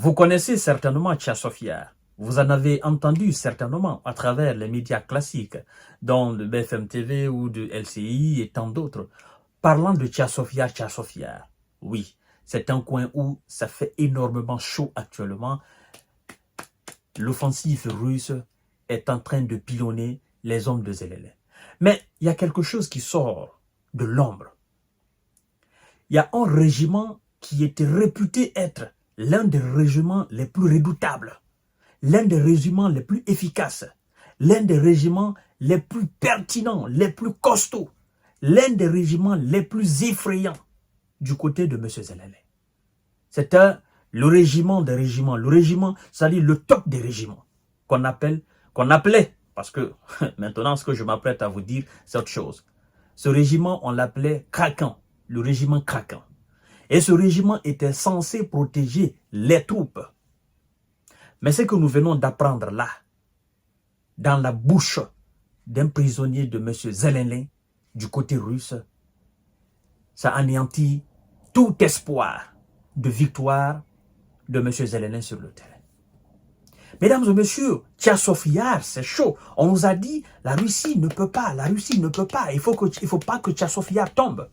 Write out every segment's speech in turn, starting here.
Vous connaissez certainement Tchassofia. Vous en avez entendu certainement à travers les médias classiques, dont le BFM TV ou de LCI et tant d'autres. Parlant de Tchassofia, oui, c'est un coin où ça fait énormément chaud actuellement. L'offensive russe est en train de pilonner les hommes de Zelensky. Mais il y a quelque chose qui sort de l'ombre. Il y a un régiment qui était réputé être l'un des régiments les plus redoutables, l'un des régiments les plus efficaces, l'un des régiments les plus pertinents, les plus costauds, l'un des régiments les plus effrayants du côté de M. Zelensky. C'était le régiment des régiments, le régiment, c'est-à-dire le top des régiments, qu'on appelait, parce que maintenant ce que je m'apprête à vous dire, c'est autre chose. Ce régiment, on l'appelait Kraken, le régiment Kraken. Et ce régiment était censé protéger les troupes. Mais ce que nous venons d'apprendre là, dans la bouche d'un prisonnier de M. Zelensky, du côté russe, ça anéantit tout espoir de victoire de M. Zelensky sur le terrain. Mesdames et messieurs, Tchassofia, c'est chaud. On nous a dit, la Russie ne peut pas, il faut pas que Tchassofia tombe.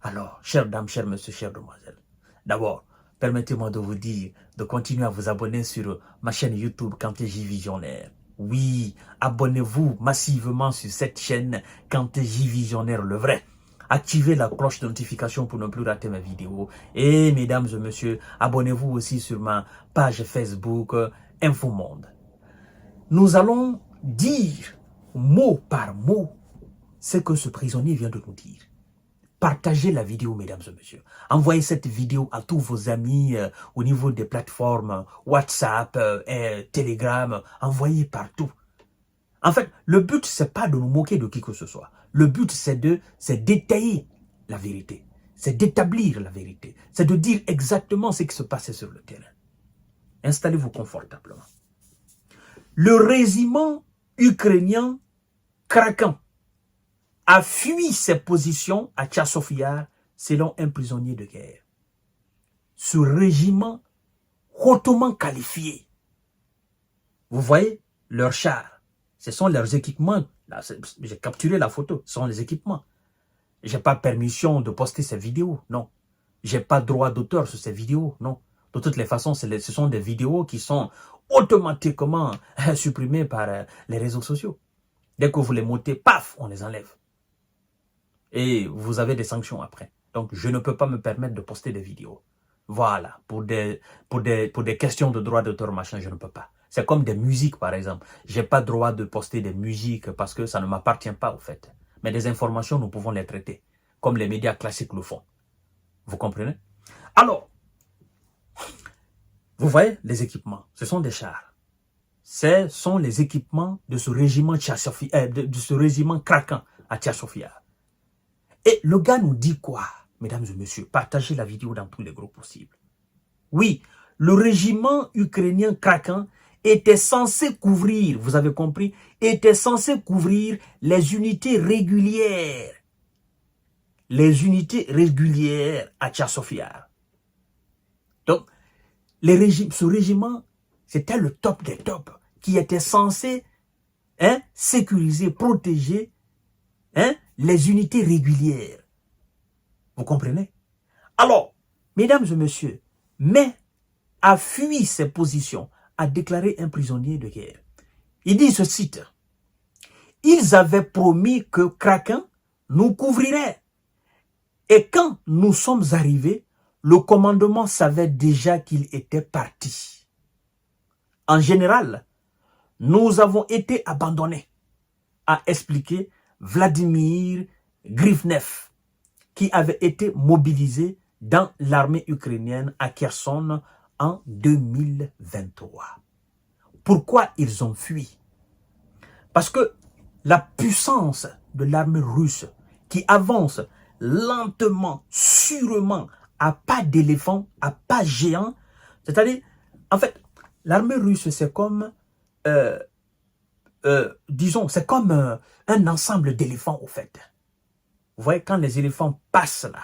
Alors, chères dames, chers messieurs, chères demoiselles, d'abord, permettez-moi de vous dire de continuer à vous abonner sur ma chaîne YouTube Kanté J Visionnaire. Oui, abonnez-vous massivement sur cette chaîne Kanté J Visionnaire, le vrai. Activez la cloche de notification pour ne plus rater mes vidéos. Et mesdames et messieurs, abonnez-vous aussi sur ma page Facebook Infomonde. Nous allons dire mot par mot ce que ce prisonnier vient de nous dire. Partagez la vidéo, mesdames et messieurs. Envoyez cette vidéo à tous vos amis au niveau des plateformes WhatsApp, Telegram. Envoyez partout. En fait, le but, c'est pas de nous moquer de qui que ce soit. Le but, c'est d'étayer la vérité. C'est d'établir la vérité. C'est de dire exactement ce qui se passait sur le terrain. Installez-vous confortablement. Le régiment ukrainien Kraken a fui ses positions à Tchassofia selon un prisonnier de guerre. Ce régiment hautement qualifié, vous voyez, leurs chars, ce sont leurs équipements. J'ai capturé la photo, ce sont les équipements. Je n'ai pas permission de poster ces vidéos, non. Je n'ai pas droit d'auteur sur ces vidéos, non. De toutes les façons, ce sont des vidéos qui sont automatiquement supprimées par les réseaux sociaux. Dès que vous les montez, paf, on les enlève. Et vous avez des sanctions après. Donc, je ne peux pas me permettre de poster des vidéos. Voilà, pour des questions de droit d'auteur, machin, je ne peux pas. C'est comme des musiques, par exemple. Je n'ai pas le droit de poster des musiques parce que ça ne m'appartient pas, au fait. Mais des informations, nous pouvons les traiter, comme les médias classiques le font. Vous comprenez? Alors, vous voyez les équipements, ce sont des chars. Ce sont les équipements de ce régiment de ce régiment Kraken à Tchassofia. Et le gars nous dit quoi, mesdames et messieurs? Partagez la vidéo dans tous les groupes possibles. Oui, le régiment ukrainien Kraken était censé couvrir, vous avez compris, était censé couvrir les unités régulières. Les unités régulières à Tchassofia. Donc, ce régiment, c'était le top des tops, qui était censé sécuriser, protéger les unités régulières. Vous comprenez? Alors, mesdames et messieurs, mais a fui ses positions, a déclaré un prisonnier de guerre. Il dit, je cite, « Ils avaient promis que Kraken nous couvrirait. Et quand nous sommes arrivés, le commandement savait déjà qu'il était parti. En général, nous avons été abandonnés, » a expliqué Vladimir Grivnev, qui avait été mobilisé dans l'armée ukrainienne à Kherson en 2023. Pourquoi ils ont fui? Parce que la puissance de l'armée russe qui avance lentement, sûrement, à pas d'éléphant, à pas géant, c'est-à-dire, en fait, l'armée russe, c'est comme, disons, c'est comme un ensemble d'éléphants, au fait. Vous voyez, quand les éléphants passent là,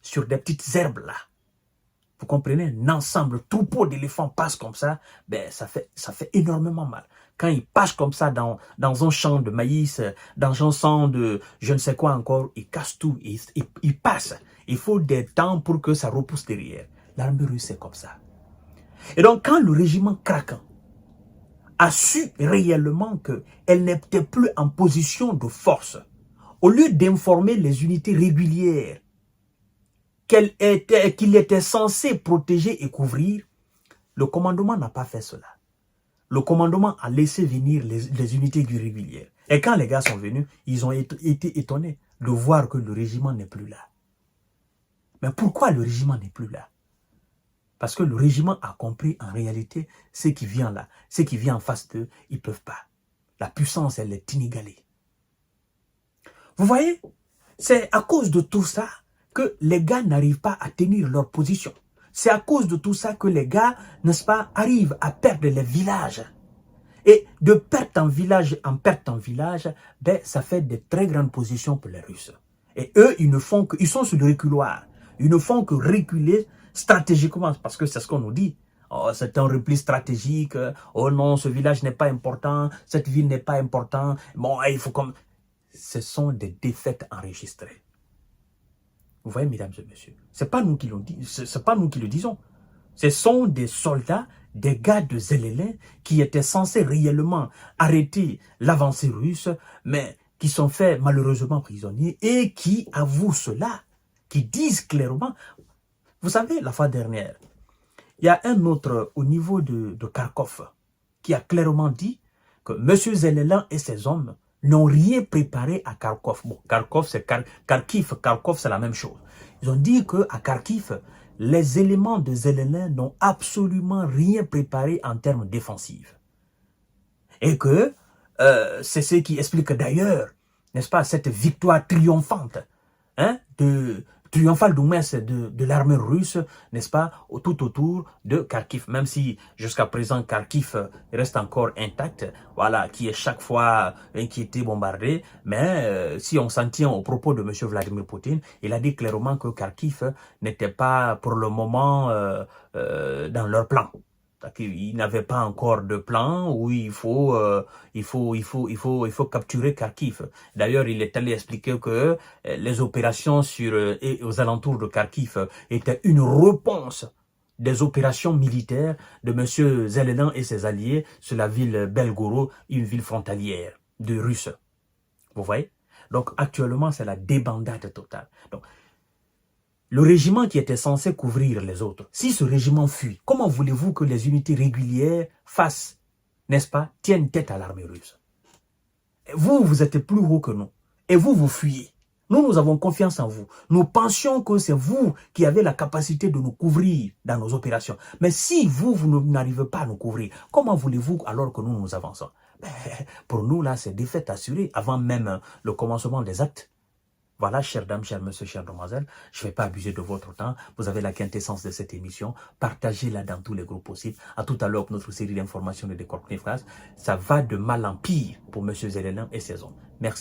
sur des petites herbes là, Vous comprenez? Un ensemble, troupeau d'éléphants passe comme ça, ben ça fait énormément mal. Quand ils passent comme ça dans un champ de maïs, dans un champ de je ne sais quoi encore, ils cassent tout, ils passent. Il faut des temps pour que ça repousse derrière. L'armée russe, c'est comme ça. Et donc, quand le régiment craquant a su réellement qu'elle n'était plus en position de force, au lieu d'informer les unités régulières qu'il était censé protéger et couvrir, le commandement n'a pas fait cela. Le commandement a laissé venir les unités du régulier. Et quand les gars sont venus, ils ont été étonnés de voir que le régiment n'est plus là. Mais pourquoi le régiment n'est plus là? Parce que le régiment a compris en réalité ce qui vient là, ce qui vient en face d'eux, ils ne peuvent pas. La puissance, elle est inégalée. Vous voyez, c'est à cause de tout ça que les gars n'arrivent pas à tenir leur position. C'est à cause de tout ça que les gars, n'est-ce pas, arrivent à perdre les villages. Et de perte en village, ben, ça fait de très grandes positions pour les Russes. Et eux, ils sont sur le reculoir. Ils ne font que reculer stratégiquement, parce que c'est ce qu'on nous dit. Oh, c'est un repli stratégique. Oh non, ce village n'est pas important. Cette ville n'est pas importante. Bon, il faut comme... Ce sont des défaites enregistrées. Vous voyez, mesdames et messieurs, c'est pas nous qui l'ont dit, c'est pas nous qui le disons. Ce sont des soldats, des gars de Zelelin qui étaient censés réellement arrêter l'avancée russe, mais qui sont faits malheureusement prisonniers et qui avouent cela, qui disent clairement. Vous savez, la fois dernière, il y a un autre au niveau de Kharkov qui a clairement dit que M. Zelelin et ses hommes n'ont rien préparé à Kharkov. Bon, Kharkov, c'est Kharkiv, Kharkov, c'est la même chose. Ils ont dit qu'à Kharkiv, les éléments de Zelelin n'ont absolument rien préparé en termes défensifs. Et que c'est ce qui explique d'ailleurs, n'est-ce pas, cette victoire triomphante, hein, triomphale de l'armée russe, n'est-ce pas, tout autour de Kharkiv. Même si jusqu'à présent Kharkiv reste encore intact, voilà, qui est chaque fois inquiété, bombardé. Mais si on s'en tient aux propos de M. Vladimir Poutine, il a dit clairement que Kharkiv n'était pas pour le moment dans leur plan. Il n'avait pas encore de plan où il faut capturer Kharkiv. D'ailleurs, il est allé expliquer que les opérations et aux alentours de Kharkiv étaient une réponse des opérations militaires de M. Zelensky et ses alliés sur la ville Belgorod, une ville frontalière de Russes. Vous voyez? Donc, actuellement, c'est la débandade totale. Donc, le régiment qui était censé couvrir les autres, si ce régiment fuit, comment voulez-vous que les unités régulières fassent, n'est-ce pas, tiennent tête à l'armée russe? Vous, vous êtes plus haut que nous. Et vous, vous fuyez. Nous avons confiance en vous. Nous pensions que c'est vous qui avez la capacité de nous couvrir dans nos opérations. Mais si vous n'arrivez pas à nous couvrir, comment voulez-vous alors que nous avançons? Pour nous, là, c'est défaite assurée avant même le commencement des actes. Voilà, chères dames, chers messieurs, chères demoiselles, je ne vais pas abuser de votre temps. Vous avez la quintessence de cette émission. Partagez-la dans tous les groupes possibles. À tout à l'heure pour notre série d'informations de décortiquage. Ça va de mal en pire pour M. Zelensky et ses hommes. Merci.